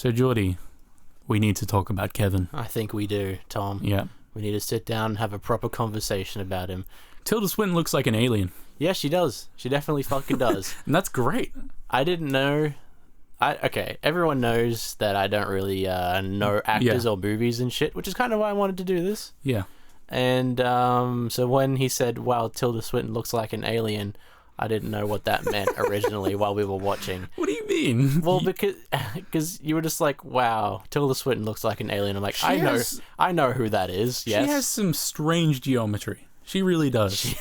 So, Geordie, we need to talk about Kevin. I think we do, Tom. Yeah. We need to sit down and have a proper conversation about him. Tilda Swinton looks like an alien. Yeah, she does. She definitely fucking does. And that's great. I didn't know... Okay, everyone knows that I don't really know actors or movies and shit, which is kind of why I wanted to do this. Yeah. And so when he said, wow, Tilda Swinton looks like an alien, I didn't know what that meant originally while we were watching. What do you mean? Well, because you were just like, wow, Tilda Swinton looks like an alien. I'm like, I know who that is. Yes. She has some strange geometry. She really does.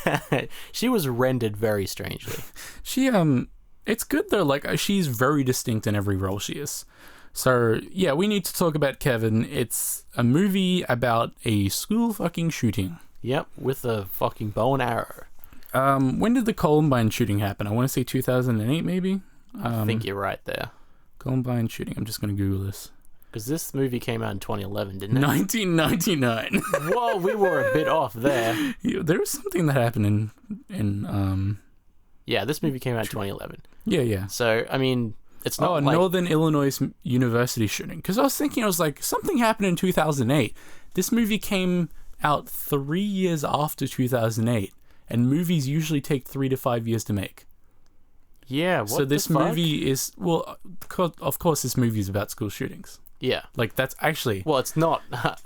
She was rendered very strangely. It's good though. Like, she's very distinct in every role she is. So, yeah, we need to talk about Kevin. It's a movie about a school fucking shooting. Yep, with a fucking bow and arrow. When did the Columbine shooting happen? I want to say 2008, maybe? I think you're right there. Columbine shooting. I'm just going to Google this. Because this movie came out in 2011, didn't it? 1999. Whoa, we were a bit off there. Yeah, there was something that happened in Yeah, this movie came out in 2011. Yeah. So, I mean, it's not like... Northern Illinois University shooting. Because I was thinking, something happened in 2008. This movie came out 3 years after 2008. And movies usually take 3 to 5 years to make. Yeah, what So this the fuck? movie is... Well, of course, this movie is about school shootings. Yeah. Like, that's actually... Well, it's not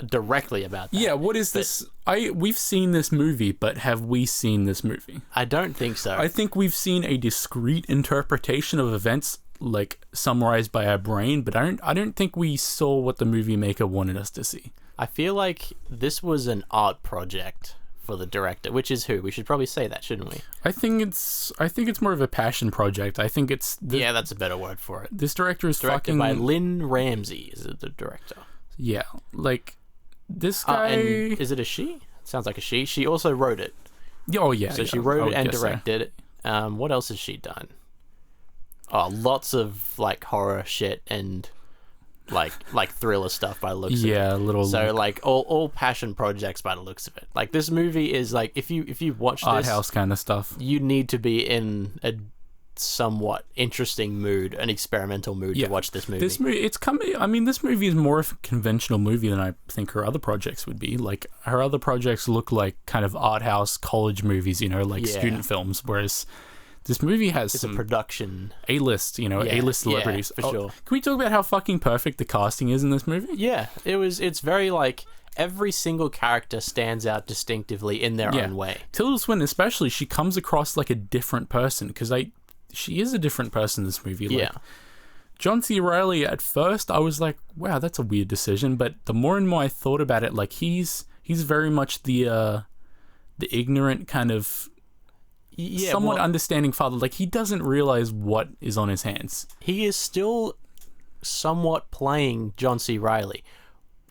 directly about that. Yeah, what is this? We've seen this movie, but have we seen this movie? I don't think so. I think we've seen a discrete interpretation of events, like, summarized by our brain, but I don't think we saw what the movie maker wanted us to see. I feel like this was an art project for the director, which is who? We should probably say that, shouldn't we? I think it's more of a passion project. I think it's... Yeah, that's a better word for it. This director is Directed by Lynn Ramsey is the director. Yeah, like, this guy... and is it a she? Sounds like a she. She also wrote it. Oh, yeah. So she wrote it and directed it. What else has she done? Oh, lots of, like, horror shit and... like thriller stuff by the looks of it. Yeah, So like all passion projects by the looks of it. Like, this movie is like, if you watch this, art house kind of stuff, you need to be in a somewhat interesting mood, an experimental mood to watch this movie. This movie is more of a conventional movie than I think her other projects would be. Like, her other projects look like kind of art house college movies, like student films, whereas this movie has it's a production A-list, A-list celebrities. Yeah, for sure. Can we talk about how fucking perfect the casting is in this movie? Yeah, it's very, like, every single character stands out distinctively in their own way. Tilda Swinton especially, she comes across like a different person, because she is a different person in this movie. Like, John C. Reilly, at first, I was like, wow, that's a weird decision, but the more and more I thought about it, like, he's very much the ignorant kind of... somewhat understanding father. Like, he doesn't realize what is on his hands. He is still somewhat playing John C. Reilly,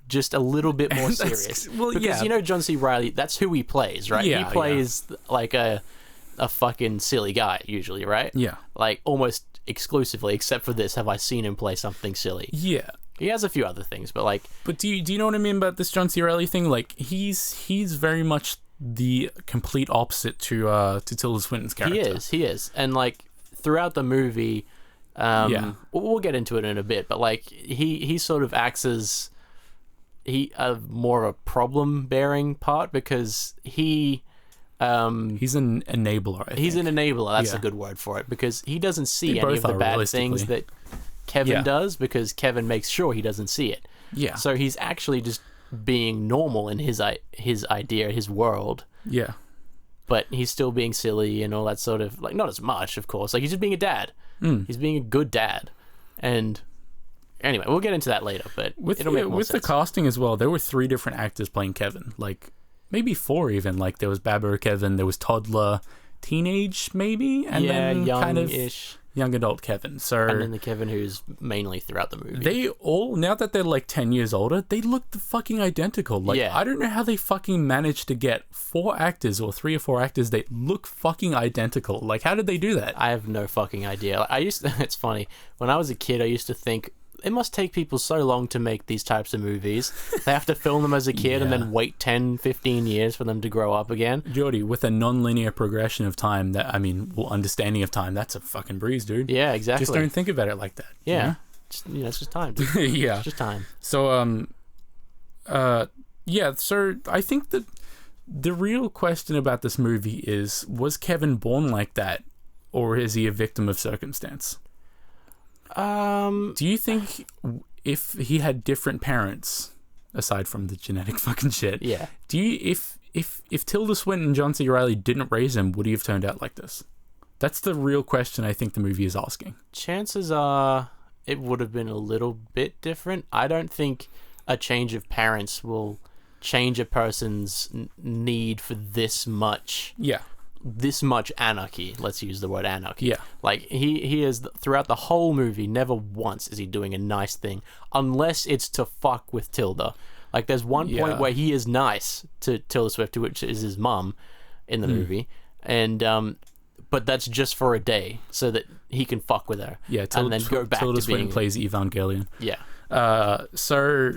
just a little bit more serious. Because John C. Reilly, that's who he plays, right? Yeah, he plays like a fucking silly guy usually, right? Yeah. Like, almost exclusively, except for this, have I seen him play something silly. Yeah. He has a few other things, but like... But do you know what I mean about this John C. Reilly thing? Like, he's very much the complete opposite to Tilda Swinton's character. He is. And like, throughout the movie, we'll get into it in a bit, but like, he sort of acts as more of a problem bearing part, because he's an enabler. I think. He's an enabler. That's a good word for it, because he doesn't see any of the bad things that Kevin does, because Kevin makes sure he doesn't see it. Yeah. So he's actually just being normal in his idea, his world. Yeah. But he's still being silly and all that sort of, like, not as much, of course. Like, he's just being a dad. He's being a good dad. And anyway, we'll get into that later, but it'll make more sense. With the casting as well, there were 3 different actors playing Kevin. Like, maybe 4 even. Like, there was Barbara Kevin, there was toddler, teenage maybe, and then young-ish. Young adult Kevin. So, and then the Kevin who's mainly throughout the movie. They all, now that they're like 10 years older, they look fucking identical. Like, I don't know how they fucking managed to get 4 actors or 3 or 4 actors that look fucking identical. Like, how did they do that? I have no fucking idea. It's funny. When I was a kid, I used to think, it must take people so long to make these types of movies. They have to film them as a kid and then wait 10, 15 years for them to grow up again. Geordie, with a non-linear progression of time, understanding of time, that's a fucking breeze, dude. Yeah, exactly. Just don't think about it like that. Yeah. it's just time. Yeah. It's just time. So, yeah, so I think that the real question about this movie is, was Kevin born like that, or is he a victim of circumstance? Do you think if he had different parents, aside from the genetic fucking shit, yeah, if Tilda Swinton and John C. Reilly didn't raise him, would he have turned out like this? That's the real question I think the movie is asking. Chances are it would have been a little bit different. I don't think a change of parents will change a person's need for this much anarchy. Let's use the word anarchy. Yeah. Like, he is, throughout the whole movie, never once is he doing a nice thing, unless it's to fuck with Tilda. Like, there's one point where he is nice to Tilda Swinton, which is his mum in the movie, and but that's just for a day, so that he can fuck with her. Yeah, and then go back Tilda to Swinton being... plays Evangelion. Yeah. So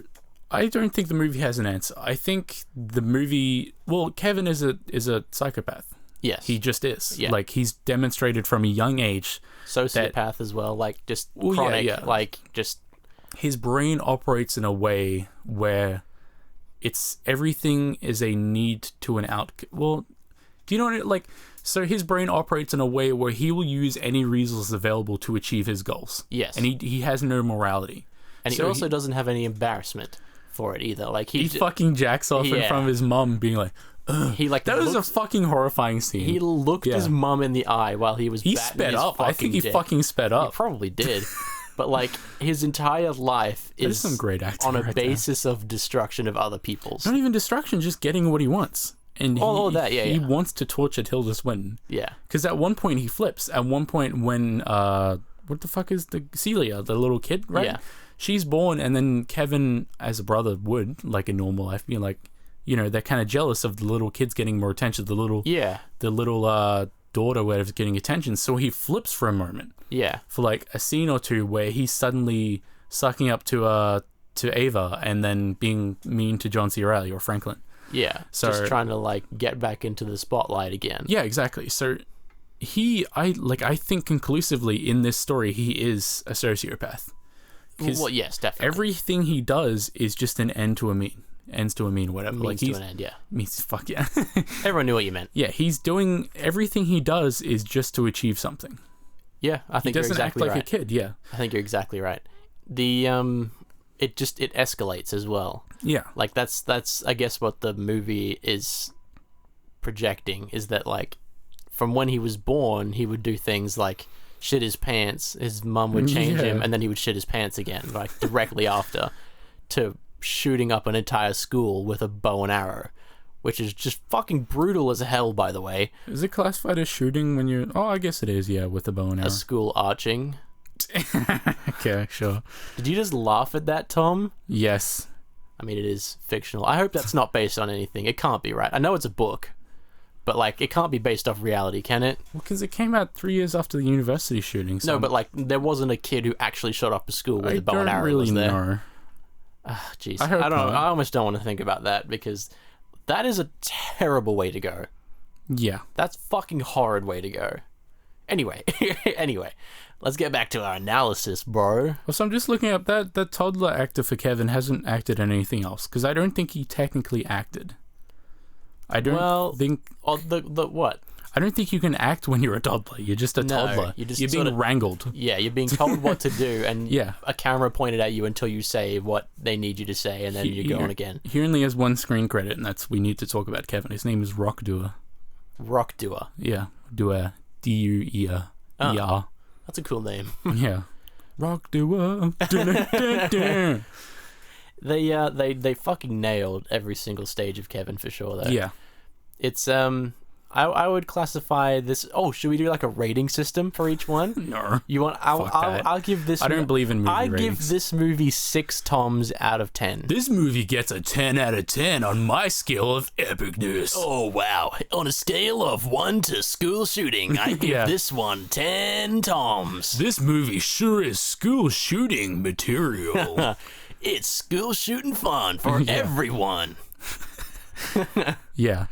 I don't think the movie has an answer. I think the movie... Well, Kevin is a psychopath. Yes. He just is. Yeah. Like, he's demonstrated from a young age... Sociopath as well. Like, just chronic. Like, just... His brain operates in a way where it's... Everything is a need to an out... Well, do you know what I... Like... So his brain operates in a way where he will use any resources available to achieve his goals. Yes. And he has no morality. And he also doesn't have any embarrassment for it either. Like, he fucking jacks off in front of his mum, being like, ugh. That was a fucking horrifying scene. He looked his mum in the eye while he was... He sped up. I think he fucking sped up. He probably did. But, like, his entire life is some great acting on a basis of destruction of other people's. Not even destruction, just getting what he wants. And he wants to torture Tilda Swinton. Yeah. Because at one point he flips. At one point when, what the fuck is Celia, the little kid, right? Yeah. She's born, and then Kevin, as a brother would, like in normal life, being like, you know, they're kind of jealous of the little kids getting more attention. The little daughter, whatever's getting attention. So he flips for a moment. Yeah. For like a scene or two where he's suddenly sucking up to Ava and then being mean to John C. Reilly or Franklin. Yeah, so, just trying to, like, get back into the spotlight again. Yeah, exactly. So I think conclusively in this story, he is a sociopath. Well, yes, definitely. Everything he does is just an end to a mean. Ends to a mean, whatever. Means to an end, yeah. Means, fuck yeah. Everyone knew what you meant. Yeah, he's doing... Everything he does is just to achieve something. Yeah, I think you're exactly right. He doesn't act like a kid, yeah. I think you're exactly right. The, it escalates as well. Yeah. Like, that's I guess what the movie is projecting, is that, like, from when he was born, he would do things like shit his pants, his mum would change him, and then he would shit his pants again, like, directly after, to shooting up an entire school with a bow and arrow, which is just fucking brutal as hell, by the way. Is it classified as shooting when you're... Oh, I guess it is, yeah, with the bow and arrow. A school arching. Okay, sure. Did you just laugh at that, Tom? Yes. I mean, it is fictional. I hope that's not based on anything. It can't be, right? I know it's a book, but, like, it can't be based off reality, can it? Well, because it came out 3 years after the university shooting. So no, but, like, there wasn't a kid who actually shot up a school with a bow and arrow. I don't really know. Jeez. I don't know. I almost don't want to think about that, because that is a terrible way to go. Yeah. That's fucking horrid way to go. Anyway, let's get back to our analysis, bro. Well, so I'm just looking up that toddler actor for Kevin hasn't acted in anything else, because I don't think he technically acted. I don't think... the what? I don't think you can act when you're a toddler. You're just a toddler. You're being wrangled. Yeah, you're being told what to do, and yeah. A camera pointed at you until you say what they need you to say, and then you go on again. He only has one screen credit, and that's we need to talk about Kevin. His name is Rock Dua. Rock Dua. Yeah, Dua. D-U-E-R. E-R. That's a cool name. Yeah. Rock Dua. They fucking nailed every single stage of Kevin for sure, though. Yeah. It's I would classify this. Oh, should we do like a rating system for each one? No. You want? I'll give this. I don't believe in movie ratings. Give this movie 6 Toms out of 10. This movie gets a 10 out of 10 on my scale of epicness. Oh wow! On a scale of 1 to school shooting, I give this one 10 Toms. This movie sure is school shooting material. It's school shooting fun for everyone. Yeah.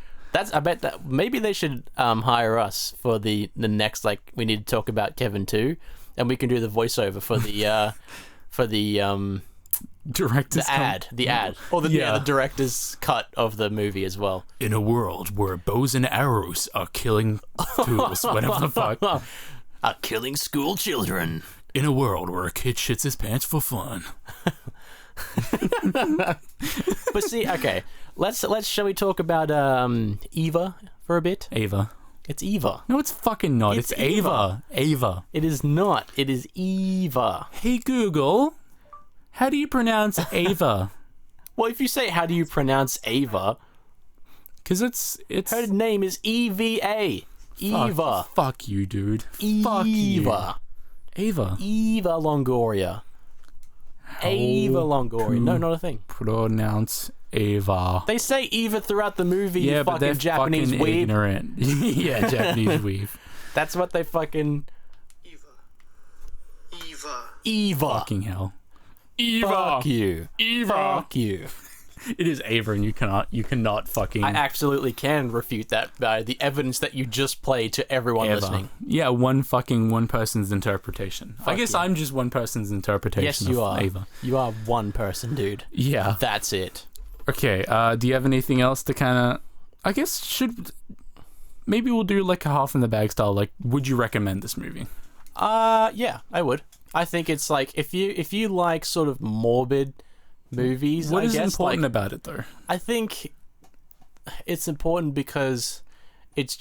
I bet that maybe they should hire us for the next, like, we need to talk about Kevin 2, and we can do the voiceover for for the director's ad, or the director's cut of the movie as well. In a world where bows and arrows are killing fools, whatever the fuck, are killing school children. In a world where a kid shits his pants for fun. But see, okay, shall we talk about Eva for a bit? Ava. It's Eva. No, it's fucking not. It's Ava. Ava. It is not. It is Eva. Hey Google, how do you pronounce Ava? Well, if you say how do you pronounce Ava, because it's her name is Eva. Eva. Fuck you, dude. Eva. Fuck you. Ava. Eva Longoria. Ava Longoria. No, not a thing. Pronounce Ava. They say Eva throughout the movie. Yeah, you but they're Japanese fucking weeb. ignorant. Yeah, Japanese weeb. That's what they fucking. Eva. Fucking hell. Eva. Fuck you. Eva. Fuck you. It is Ava, and you cannot fucking. I absolutely can refute that by the evidence that you just played to everyone listening. Yeah, one person's interpretation. I guess I'm just one person's interpretation. Yes, you are. Ava. You are one person, dude. Yeah, that's it. Okay. Do you have anything else to kind of? I guess maybe we'll do like a half in the bag style. Like, would you recommend this movie? Yeah, I would. I think it's like if you like sort of morbid movies. What is important about it, though? I think it's important because it's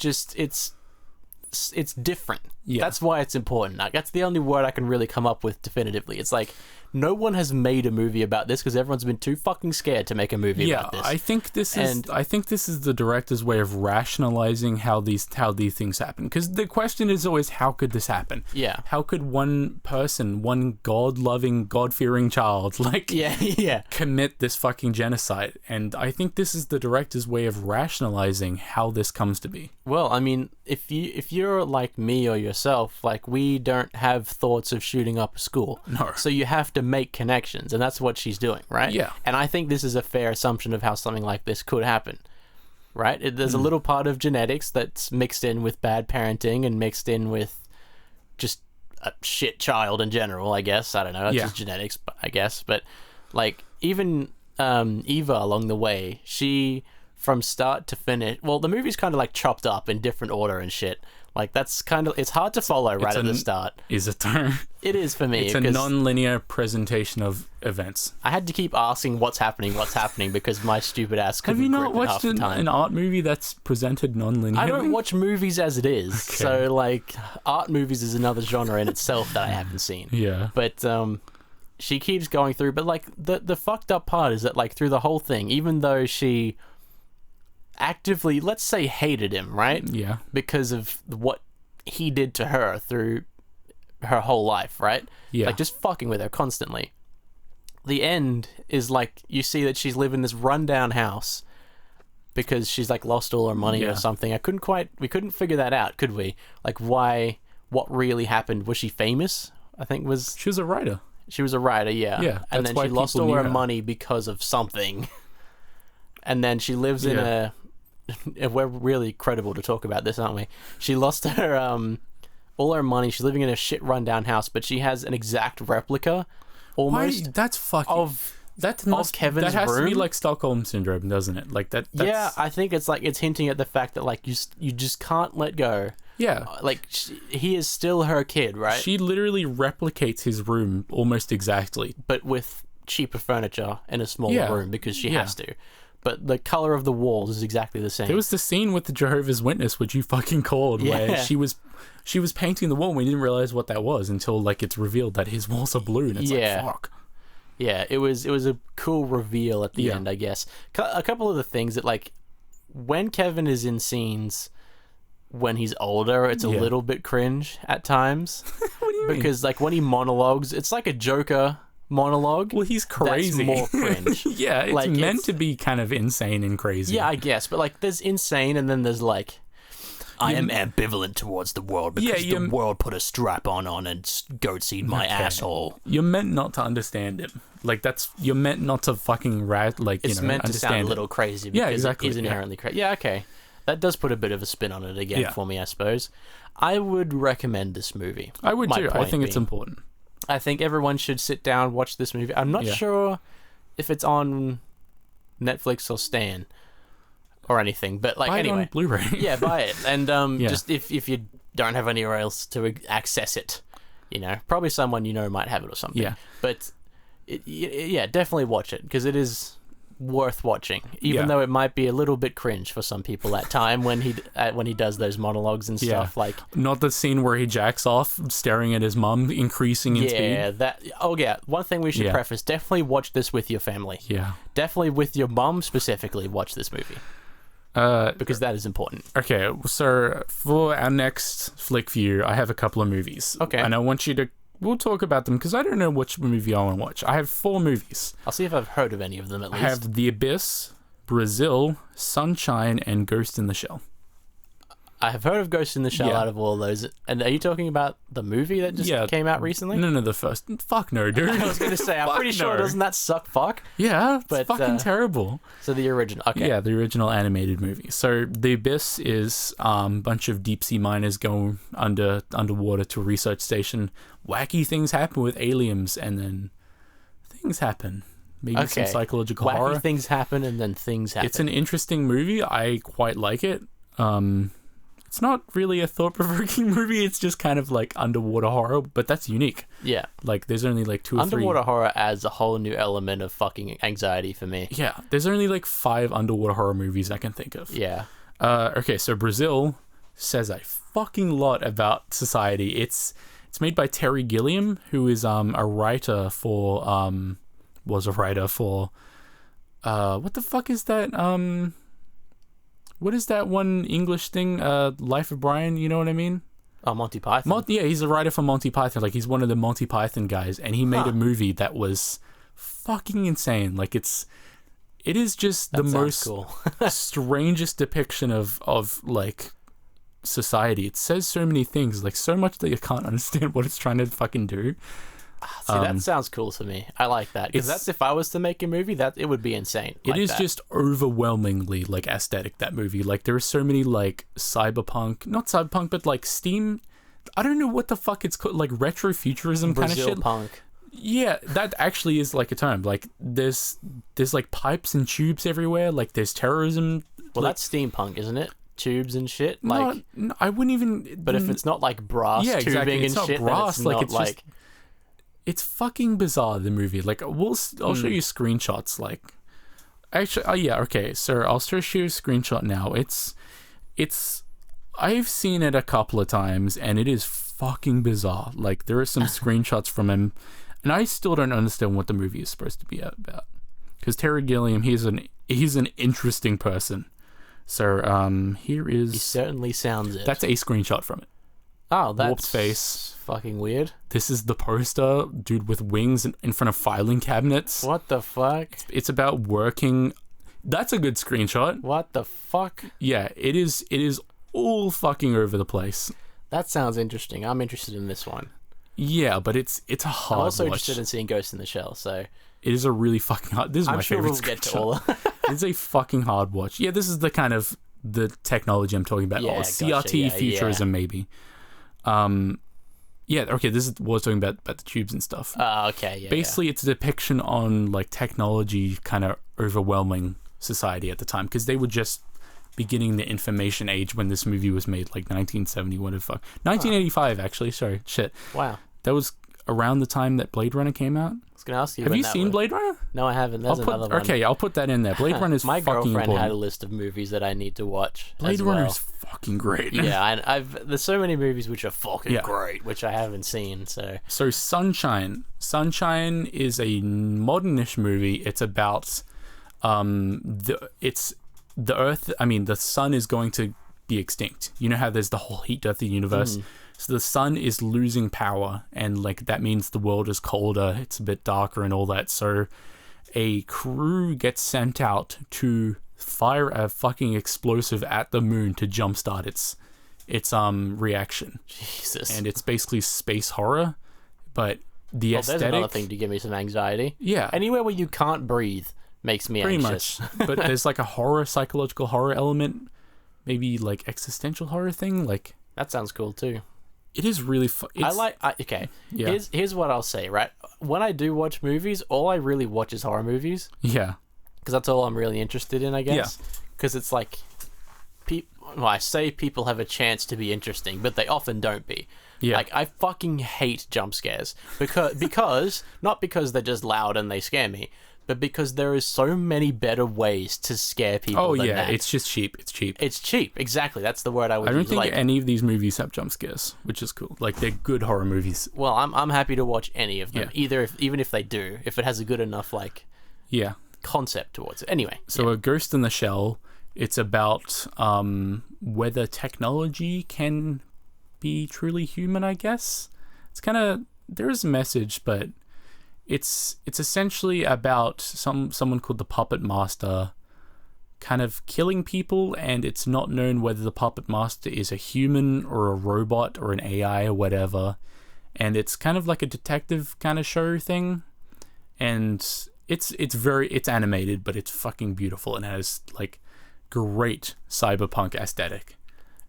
different. Yeah. That's why it's important. Like, that's the only word I can really come up with definitively. It's like no one has made a movie about this because everyone's been too fucking scared to make a movie about this. I think this is the director's way of rationalizing how these things happen. Because the question is always, how could this happen? Yeah. How could one person, one God-loving, God-fearing child, commit this fucking genocide? And I think this is the director's way of rationalizing how this comes to be. Well, I mean, if you're like me or yourself, like, we don't have thoughts of shooting up a school. No. So you have to make connections, and that's what she's doing, right? Yeah. And I think this is a fair assumption of how something like this could happen, right? There's a little part of genetics that's mixed in with bad parenting and mixed in with just a shit child in general, I guess. I don't know. It's just genetics, I guess. But, like, even Eva along the way, she, from start to finish... Well, the movie's kind of, like, chopped up in different order and shit. Like, that's kind of... It's hard to follow right at the start. Is it, though? It is for me. It's a non-linear presentation of events. I had to keep asking what's happening, because my stupid ass couldn't. Have you not watched an art movie that's presented non-linearly? I don't watch movies as it is. Okay. So, like, art movies is another genre in itself that I haven't seen. Yeah. But, she keeps going through. But, like, the fucked up part is that, like, through the whole thing, even though she... actively, let's say, hated him, right? Yeah. Because of what he did to her through her whole life, right? Yeah. Like, just fucking with her constantly. The end is, like, you see that she's living in this rundown house because she's, like, lost all her money or something. We couldn't figure that out, could we? Like, what really happened? Was she famous? She was a writer. She was a writer, yeah. Yeah. And then she lost all her money because of something. And then she lives in a... We're really credible to talk about this, aren't we? She lost her all her money. She's living in a shit rundown house, but she has an exact replica, almost. Why? That's fucking of Kevin's room. That has to be like Stockholm syndrome, doesn't it? Like that. Yeah, I think it's hinting at the fact that, like, you just can't let go. Yeah, like, he is still her kid, right? She literally replicates his room almost exactly, but with cheaper furniture in a smaller room because she has to. But the color of the walls is exactly the same. There was the scene with the Jehovah's Witness, which you fucking called, where she was painting the wall, and we didn't realize what that was until, like, it's revealed that his walls are blue, and it's like, fuck. Yeah, it was a cool reveal at the end, I guess. A couple of the things that, like, when Kevin is in scenes when he's older, it's a little bit cringe at times. What do you mean? Because, like, when he monologues, it's like a Joker monologue. Well, he's crazy. That's more cringe. Yeah, it's like, meant to be kind of insane and crazy. Yeah, I guess. But, like, there's insane, and then there's, like, I am ambivalent towards the world because the world put a strap-on and goat-seed my asshole. You're meant not to understand him. Like, you're meant not to fucking it's meant to sound a little crazy because it is inherently crazy. Yeah, okay. That does put a bit of a spin on it again for me, I suppose. I would recommend this movie. I would too. I think it's important. I think everyone should sit down, watch this movie. I'm not sure if it's on Netflix or Stan or anything, but like, buy anyway, it on Blu-ray. yeah, buy it, and just if you don't have anywhere else to access it, probably someone might have it or something. Yeah, but definitely watch it because it is worth watching, even though it might be a little bit cringe for some people at time when he does those monologues and stuff. Like, not the scene where he jacks off staring at his mum increasing in speed. One thing we should preface: definitely watch this with your family. Definitely with your mum specifically, watch this movie because that is important. Okay, so for our next flick view, I have a couple of movies. Okay, and I want you to. We'll talk about them because I don't know which movie I want to watch. I have 4 movies. I'll see if I've heard of any of them at least. I have The Abyss, Brazil, Sunshine, and Ghost in the Shell. I have heard of Ghost in the Shell out of all those. And are you talking about the movie that just came out recently? No, the first. Fuck no, dude. I was going to say, I'm pretty sure, doesn't that suck fuck? Yeah, it's fucking terrible. So the original, okay. Yeah, the original animated movie. So The Abyss is a bunch of deep sea miners going underwater to a research station. Wacky things happen with aliens, and then things happen. Maybe some psychological horror. Wacky things happen, and then things happen. It's an interesting movie. I quite like it. It's not really a thought-provoking movie. It's just kind of like underwater horror, but that's unique. Yeah. Like, there's only like 2 or 3... Underwater horror adds a whole new element of fucking anxiety for me. Yeah. There's only like 5 underwater horror movies I can think of. Yeah. Okay, so Brazil says a fucking lot about society. It's made by Terry Gilliam, who is a writer for... was a writer for... what the fuck is that? What is that one English thing? Life of Brian, you know what I mean? Oh, Monty Python. He's a writer for Monty Python. Like, he's one of the Monty Python guys, and he made a movie that was fucking insane. Like, it is just the most strangest depiction of like society. It says so many things, like so much that you can't understand what it's trying to fucking do. See, that sounds cool to me. I like that because that's if I was to make a movie, that it would be insane. It is just overwhelmingly like aesthetic. That movie, like there are so many like cyberpunk, not cyberpunk, but like steam. I don't know what the fuck it's called, like retrofuturism kind of shit. Punk. Yeah, that actually is like a term. Like there's like pipes and tubes everywhere. Like there's terrorism. Well, that's steampunk, isn't it? Tubes and shit. Like no, I wouldn't even. But if it's not like brass tubing it's and not shit, brass. then Like it's not like. It's fucking bizarre, the movie. Like, I'll show you screenshots. Like, actually, okay. So I'll show you a screenshot now. I've seen it a couple of times, and it is fucking bizarre. Like, there are some screenshots from him, and I still don't understand what the movie is supposed to be about. Because Terry Gilliam, he's an interesting person. So, here is. He certainly sounds it. That's a screenshot from it. Oh, that's warped face. Fucking weird. This is the poster, dude with wings in front of filing cabinets. What the fuck? It's about working. That's a good screenshot. What the fuck? Yeah, it is all fucking over the place. That sounds interesting. I'm interested in this one. Yeah, but it's a hard watch. I'm also interested in seeing Ghost in the Shell, so... It is a really fucking hard... This is my favorite we'll get to all It's a fucking hard watch. Yeah, this is the kind of... the technology I'm talking about. Yeah, CRT futurism, maybe. Yeah, okay, this is what I was talking about the tubes and stuff. Okay, yeah. Basically, it's a depiction on, like, technology kind of overwhelming society at the time, because they were just beginning the information age when this movie was made, like 1970, what the fuck. 1985, actually, sorry, shit. Wow. That was around the time that Blade Runner came out. I was going to ask you Have you seen Blade Runner? No, I haven't. There's another one. Okay, I'll put that in there. Blade Runner is My fucking girlfriend important. had a list of movies that I need to watch. Blade Runner is fucking great. Yeah, there's so many movies which are fucking great, which I haven't seen. So Sunshine. Sunshine is a modernish movie. It's about the Earth. I mean, the sun is going to be extinct. You know how there's the whole heat death of the universe. So the sun is losing power, and like that means the world is colder. It's a bit darker and all that. So a crew gets sent out to fire a fucking explosive at the moon to jumpstart its reaction. Jesus. And it's basically space horror, but the aesthetic. There's another thing to give me some anxiety. Yeah. Anywhere where you can't breathe makes me anxious. Pretty much. But there's like a psychological horror element, maybe like existential horror thing. Like that sounds cool too. It is really fun. Okay. Yeah. Here's what I'll say. Right, when I do watch movies, all I really watch is horror movies. Yeah. Because that's all I'm really interested in, I guess. Because it's like, I say people have a chance to be interesting, but they often don't be. Yeah. Like, I fucking hate jump scares because not because they're just loud and they scare me, but because there is so many better ways to scare people. Oh than yeah, that. it's just cheap. It's cheap. It's cheap. Exactly. That's the word I would use. I don't think any of these movies have jump scares, which is cool. Like, they're good horror movies. Well, I'm happy to watch any of them. Yeah. Even if they do, if it has a good enough concept towards it. Anyway. So A Ghost in the Shell, it's about whether technology can be truly human, I guess. It's kind of, there is a message, but it's essentially about someone called the Puppet Master kind of killing people, and it's not known whether the Puppet Master is a human or a robot or an AI or whatever. And it's kind of like a detective kind of show thing. And it's animated, but it's fucking beautiful and has like great cyberpunk aesthetic.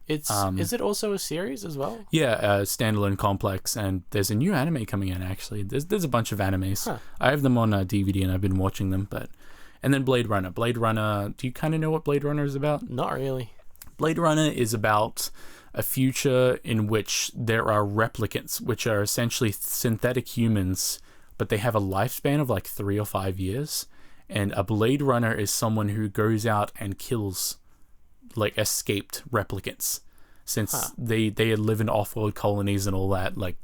Is it also a series as well? Yeah, standalone complex, and there's a new anime coming in. Actually, there's a bunch of animes. Huh. I have them on DVD, and I've been watching them. And then Blade Runner. Blade Runner. Do you kind of know what Blade Runner is about? Not really. Blade Runner is about a future in which there are replicants, which are essentially synthetic humans, but they have a lifespan of like 3 or 5 years. And a Blade Runner is someone who goes out and kills like escaped replicants, since they live in off-world colonies and all that, like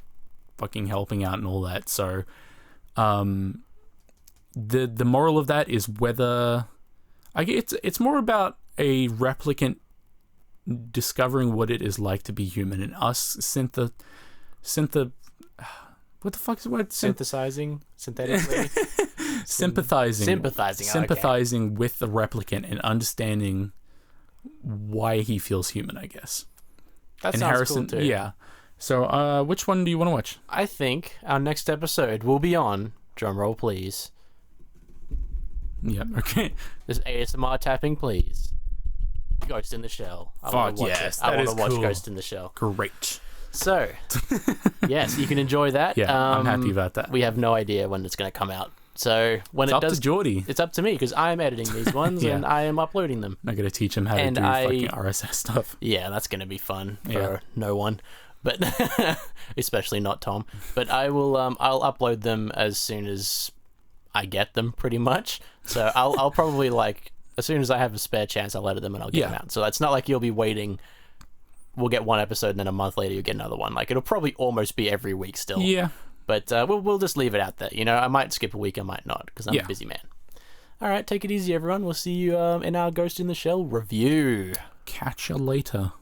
fucking helping out and all that. So the moral of that is whether it's more about a replicant discovering what it is like to be human, and us what the fuck is the word? Synthesizing synthetically. Sympathizing okay. with the replicant and understanding why he feels human, I guess. That sounds Harrison, cool too. Yeah. So, which one do you want to watch? I think our next episode will be on, drumroll please. Yeah, okay. This ASMR tapping, please. Ghost in the Shell. I want to watch Ghost in the Shell. Great. So, yes, you can enjoy that. Yeah, I'm happy about that. We have no idea when it's going to come out. So when it's up to Geordie. It's up to me because I'm editing these ones and I am uploading them. I'm gonna teach him how to do fucking RSS stuff. Yeah, that's gonna be fun for no one, but especially not Tom. But I will. I'll upload them as soon as I get them, pretty much. So I'll probably as soon as I have a spare chance, I'll edit them and I'll get them out. So it's not like you'll be waiting. We'll get one episode and then a month later you'll get another one. Like it'll probably almost be every week still. Yeah. But we'll just leave it out there. You know, I might skip a week, I might not, because I'm a busy man. All right, take it easy, everyone. We'll see you in our Ghost in the Shell review. Catch you later.